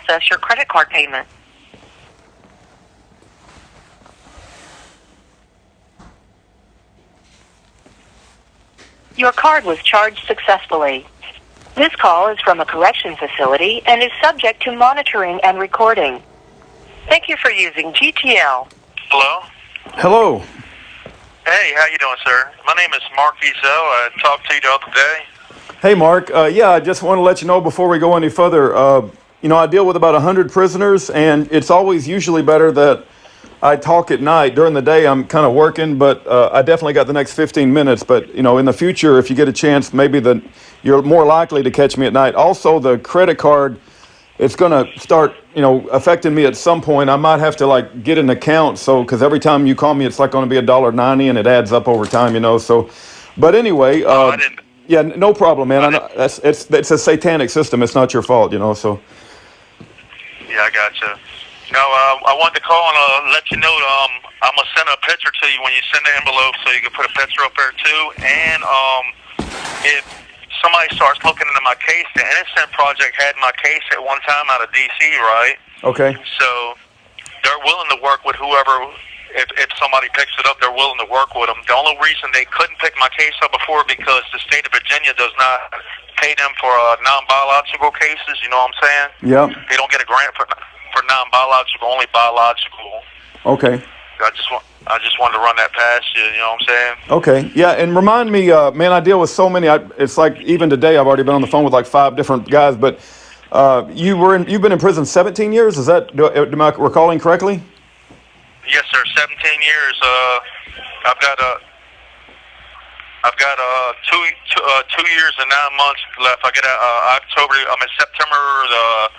process your credit card payment. Your card was charged successfully. This call is from a correction facility and is subject to monitoring and recording. Thank you for using GTL. Hello? Hello. Hey, how you doing, sir? My name is Mark Ezzell. I talked to you the other day. Hey, Mark. Yeah, I just want to let you know before we go any further, I deal with about 100 prisoners, and it's always usually better that I talk at night. During the day, I'm kind of working, but I definitely got the next 15 minutes. But, in the future, if you get a chance, maybe you're more likely to catch me at night. Also, the credit card, it's going to start, affecting me at some point. I might have to, get an account, because every time you call me, it's going to be $1.90, and it adds up over time, so. But anyway, I didn't. Yeah, no problem, man. I know it's a satanic system. It's not your fault, so. Yeah, I gotcha. No, I wanted to call and let you know I'm gonna send a picture to you when you send the envelope, so you can put a picture up there too. And if somebody starts looking into my case, the Innocent Project had my case at one time out of DC, right? Okay. So they're willing to work with whoever. If somebody picks it up, they're willing to work with them. The only reason they couldn't pick my case up before because the state of Virginia does not pay them for non-biological cases. You know what I'm saying? Yeah. They don't get a grant for non-biological, only biological. Okay. I just wanted to run that past you. You know what I'm saying? Okay. Yeah, and remind me, man, I deal with so many. It's like even today, I've already been on the phone with 5 different guys. But you've been in prison 17 years. Is that? Am I recalling correctly? Yes, sir. 17 years. I've got 2 years and 9 months left. I get October. I'm in September the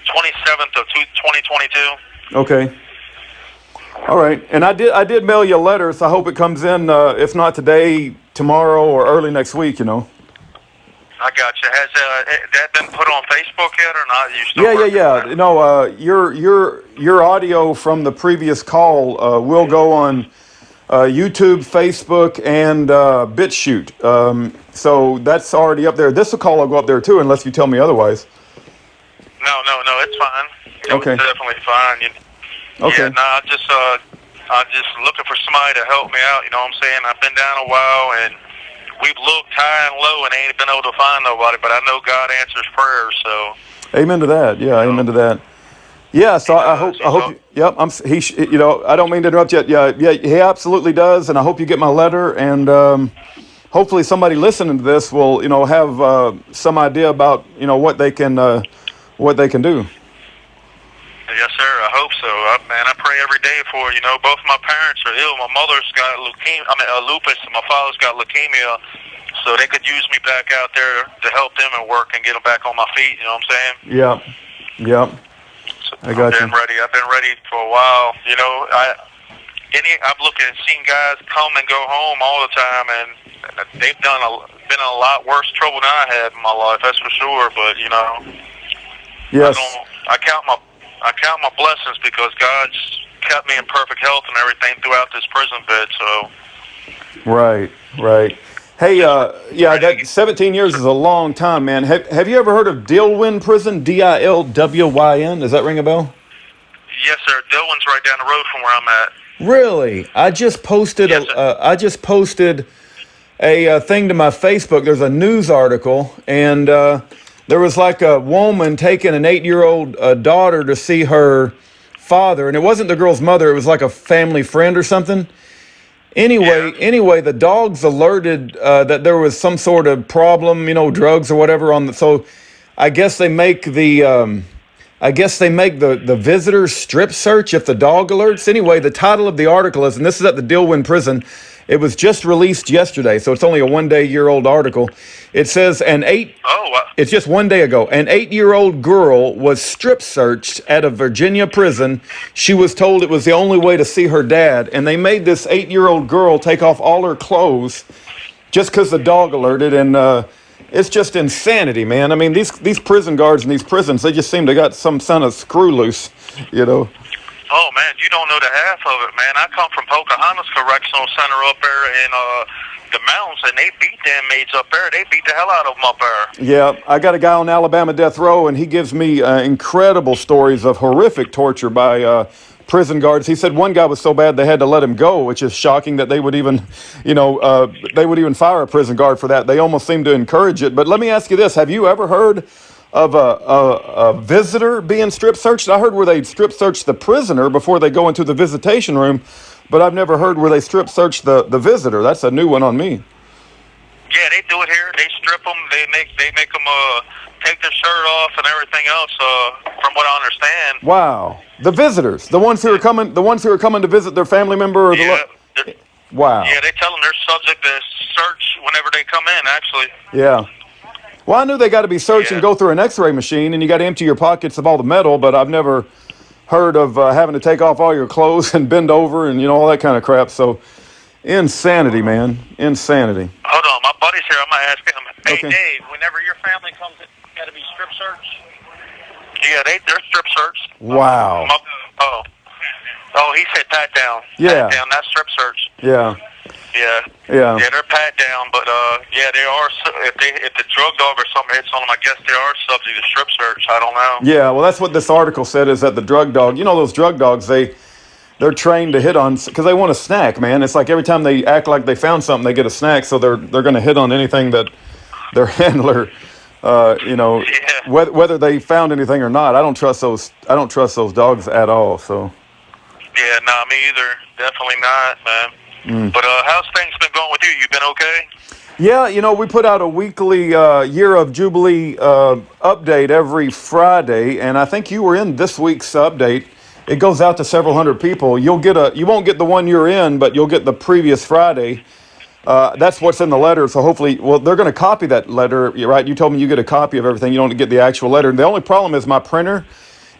27th of 2022. Okay. All right. And I did mail you a letter, so I hope it comes in. If not today, tomorrow, or early next week. I got you. Has that been put on Facebook yet or not? You still Yeah. No, your audio from the previous call will go on YouTube, Facebook, and BitChute. So that's already up there. This call will go up there too, unless you tell me otherwise. No, it's fine. Okay. It's definitely fine. Okay. Yeah, no, I'm just looking for somebody to help me out. You know what I'm saying? I've been down a while, and we've looked high and low and ain't been able to find nobody, but I know God answers prayers, so. Amen to that. Yeah, amen to that. Yeah, so I hope. Yep. I don't mean to interrupt you. Yeah, he absolutely does, and I hope you get my letter, and hopefully somebody listening to this will, have some idea about, what they can do. Yes, sir. I hope so. Man, I pray every day for both my parents are ill. My mother's got lupus, and my father's got leukemia. So they could use me back out there to help them and work and get them back on my feet. You know what I'm saying? Yeah. So I got you. I've been ready for a while. I've looked and seen guys come and go home all the time, and they've been in a lot worse trouble than I had in my life. That's for sure. But yes. I count my blessings because God's kept me in perfect health and everything throughout this prison bed. So. Right. Hey, that 17 years is a long time, man. Have you ever heard of Dillwyn Prison? Dilwyn. Does that ring a bell? Yes, sir. Dillwyn's right down the road from where I'm at. Really? I just posted a thing to my Facebook. There's a news article, and there was a woman taking an 8-year-old daughter to see her father, and it wasn't the girl's mother. It was a family friend or something. Anyway, the dogs alerted that there was some sort of problem, drugs or whatever so I guess they make the visitors strip search if the dog alerts. Anyway, the title of the article is, and this is at the Dillwyn prison. It was just released yesterday, so it's only a 1-day-year-old article. It says it's just 1 day ago. An 8-year-old girl was strip searched at a Virginia prison. She was told it was the only way to see her dad, and they made this 8-year-old girl take off all her clothes just because the dog alerted, and it's just insanity, man. I mean, these prison guards in these prisons, they just seem to got some kind of screw loose, Oh, man, you don't know the half of it, man. I come from Pocahontas Correctional Center up there in the mountains, and they beat the inmates up there. They beat the hell out of them up there. Yeah, I got a guy on Alabama death row, and he gives me incredible stories of horrific torture by prison guards. He said one guy was so bad they had to let him go, which is shocking that they would even, they would even fire a prison guard for that. They almost seem to encourage it. But let me ask you this: have you ever heard of a visitor being strip searched? I heard where they strip search the prisoner before they go into the visitation room, but I've never heard where they strip search the visitor. That's a new one on me. Yeah, they do it here. They strip them. They make them take their shirt off and everything else. From what I understand. Wow, the visitors, the ones who are coming to visit their family member. Or wow. Yeah, they tell them they're subject to search whenever they come in. Actually. Yeah. Well, I knew they got to be searched and go through an X-ray machine, and you got to empty your pockets of all the metal. But I've never heard of having to take off all your clothes and bend over and all that kind of crap. So. Insanity, man. Insanity. Hold on, my buddy's here. I might ask him. Hey, Okay. Dave, whenever your family comes, it got to be strip search? Yeah, they're strip searched. Wow. Oh, he said pat down. Yeah. Pat down, not strip search. Yeah. Yeah. Yeah. Yeah, they're pat down, but yeah, they are. If the drug dog or something hits on them, I guess they are subject to strip search. I don't know. Yeah. Well, that's what this article said. Is that the drug dog? Those drug dogs. They're trained to hit on because they want a snack, man. It's like every time they act like they found something, they get a snack. So they're going to hit on anything that their handler, whether they found anything or not. I don't trust those dogs at all. So. Yeah, no, me either. Definitely not, man. But how's things been going with you? You been okay? Yeah, we put out a weekly Year of Jubilee update every Friday, and I think you were in this week's update. It goes out to several hundred people. You won't get the one you're in, but you'll get the previous Friday. That's what's in the letter. So hopefully, they're going to copy that letter, right? You told me you get a copy of everything. You don't get the actual letter. The only problem is my printer.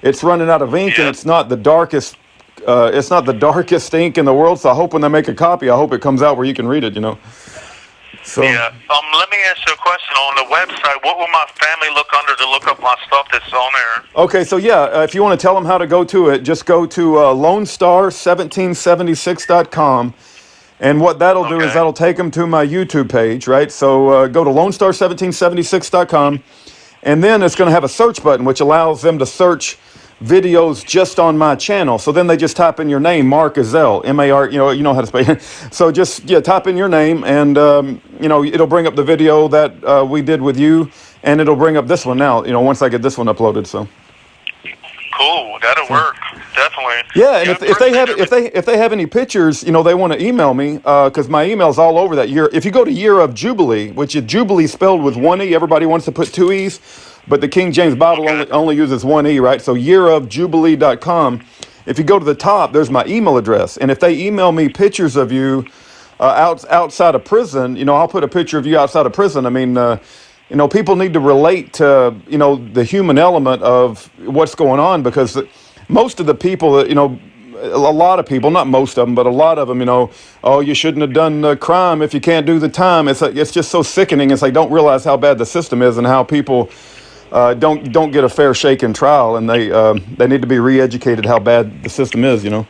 It's running out of ink, and it's not the darkest. It's not the darkest ink in the world. So I hope when they make a copy, I hope it comes out where you can read it. So. Yeah. Let me ask you a question. On the website, what will my family look under to look up my stuff that's on there? Okay, so if you want to tell them how to go to it, just go to LoneStar1776.com, and what that'll do is that'll take them to my YouTube page, right? So go to LoneStar1776.com, and then it's going to have a search button, which allows them to search videos just on my channel. So then they just type in your name, Mark Ezzell, M-A-R, you know how to spell it. So just, type in your name, and, it'll bring up the video that we did with you, and it'll bring up this one now, once I get this one uploaded, so. Cool, that'll work, definitely. Yeah, and if they have any pictures, they want to email me, because my email's all over that year. If you go to Year of Jubilee, which is Jubilee spelled with one E, everybody wants to put two E's, but the King James Bible only uses one E, right? So yearofjubilee.com. If you go to the top, there's my email address. And if they email me pictures of you outside of prison, I'll put a picture of you outside of prison. I mean, people need to relate to, the human element of what's going on, because most of the people that, a lot of people, not most of them, but a lot of them, oh, you shouldn't have done the crime if you can't do the time. It's just so sickening. It's like, don't realize how bad the system is and how people don't get a fair shake in trial, and they need to be re-educated how bad the system is, Yeah,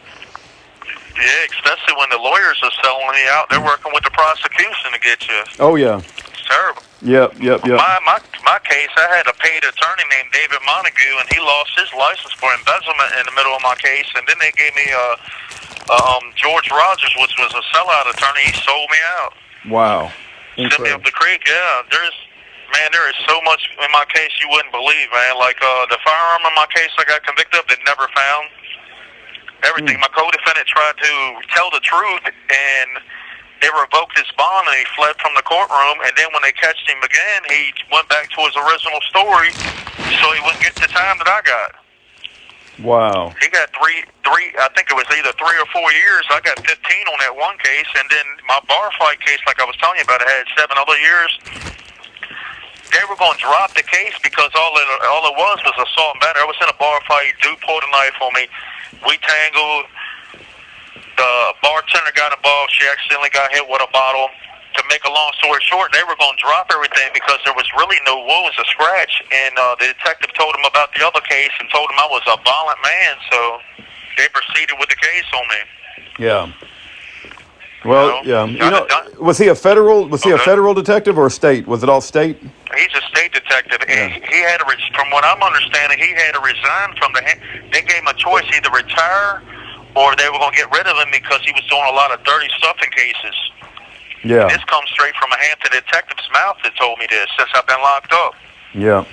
especially when the lawyers are selling you out. They're working with the prosecution to get you. Oh, yeah. It's terrible. Yep. My case, I had a paid attorney named David Montague, and he lost his license for embezzlement in the middle of my case, and then they gave me George Rogers, which was a sellout attorney. He sold me out. Wow. Sent me up the creek, yeah. There is so much in my case you wouldn't believe, man. Like the firearm in my case I got convicted of, they never found. Everything. My co-defendant tried to tell the truth, and they revoked his bond, and he fled from the courtroom. And then when they catched him again, he went back to his original story, so he wouldn't get the time that I got. Wow. He got three. I think it was either 3 or 4 years. I got 15 on that one case, and then my bar fight case, like I was telling you about, it had 7 other years. They were going to drop the case because all it was assault and battery. I was in a bar fight. Dude pulled a knife on me. We tangled. The bartender got involved. She accidentally got hit with a bottle. To make a long story short, they were going to drop everything because there was really no wounds or scratch. And the detective told him about the other case and told him I was a violent man. So they proceeded with the case on me. Yeah. Well, yeah. Was he a federal? Was he a federal detective or a state? Was it all state? He's a state detective. Yeah. He had to, from what I'm understanding, he had to resign from they gave him a choice, either retire or they were going to get rid of him because he was doing a lot of dirty stuff in cases. Yeah. And this comes straight from a Hampton detective's mouth that told me this since I've been locked up. Yeah.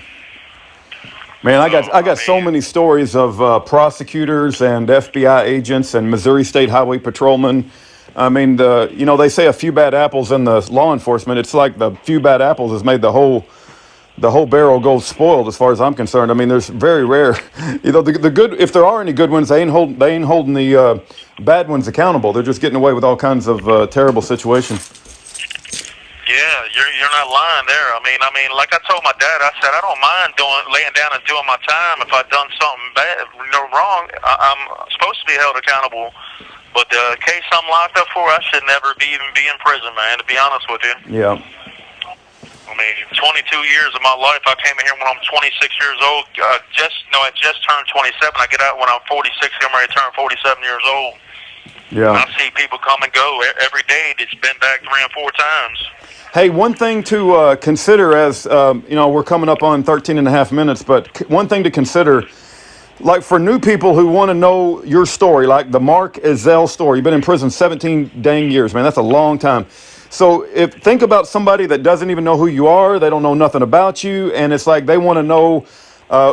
Man, I got so many stories of prosecutors and FBI agents and Missouri State Highway patrolmen. I mean, they say a few bad apples in the law enforcement. It's like the few bad apples has made the whole barrel go spoiled, as far as I'm concerned. I mean, there's very rare, the good, if there are any good ones, they ain't holding the bad ones accountable. They're just getting away with all kinds of terrible situations. Yeah, you're not lying there. I mean, like I told my dad, I said I don't mind laying down and doing my time if I've done something bad, wrong. I'm supposed to be held accountable, but the case I'm locked up for, I should never even be in prison, man. To be honest with you. Yeah. I mean, 22 years of my life. I came in here when I'm 26 years old. I just turned 27. I get out when I'm 46. I'm ready to turn 47 years old. Yeah. And I see people come and go every day. It's been back 3 and 4 times. Hey, one thing to consider as, we're coming up on 13 and a half minutes, but one thing to consider, like for new people who want to know your story, like the Mark Ezzell story, you've been in prison 17 dang years, man, that's a long time. So think about somebody that doesn't even know who you are, they don't know nothing about you, and it's like they want to know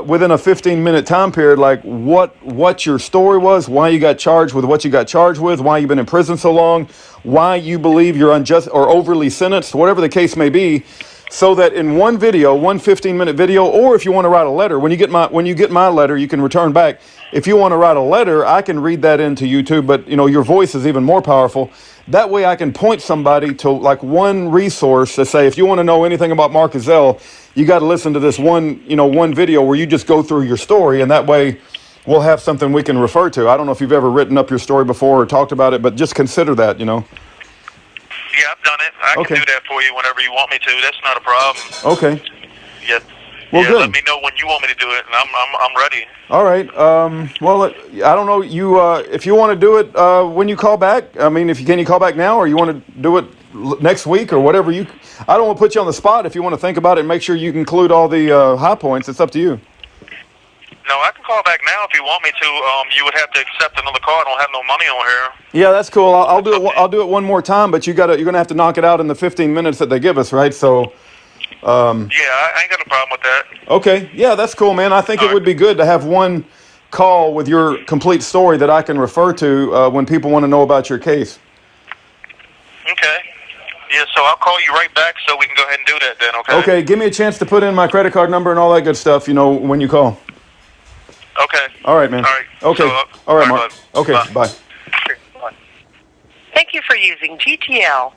within a 15-minute time period, like what your story was, why you got charged with what you got charged with, why you've been in prison so long, why you believe you're unjust or overly sentenced, whatever the case may be, so that in one video, one 15-minute video, or if you want to write a letter, when you get my letter, you can return back. If you want to write a letter, I can read that into YouTube, but your voice is even more powerful. That way I can point somebody to like one resource to say, if you want to know anything about Mark Ezzell, you got to listen to this one video where you just go through your story, and that way we'll have something we can refer to. I don't know if you've ever written up your story before or talked about it, but just consider that, Yeah, I've done it. I can do that for you whenever you want me to. That's not a problem. Okay. Yeah. Well, yeah, good. Let me know when you want me to do it, and I'm ready. All right. Well, I don't know. If you want to do it when you call back. I mean, can you call back now, or you want to do it next week, or whatever you? I don't want to put you on the spot. If you want to think about it and make sure you include all the high points, it's up to you. No, I can call back now if you want me to. You would have to accept another call. I don't have no money on here. Yeah, that's cool. I'll do it. I'll do it one more time, but you're gonna have to knock it out in the 15 minutes that they give us, right? So. Yeah, I ain't got no problem with that. Okay. Yeah, that's cool, man. I think it would be good to have one call with your complete story that I can refer to when people want to know about your case. Okay. Yeah, so I'll call you right back so we can go ahead and do that then, okay? Okay, give me a chance to put in my credit card number and all that good stuff, when you call. Okay. All right, man. All right. Okay. So, all right, Mark. Okay, bye. Bye. Thank you for using GTL.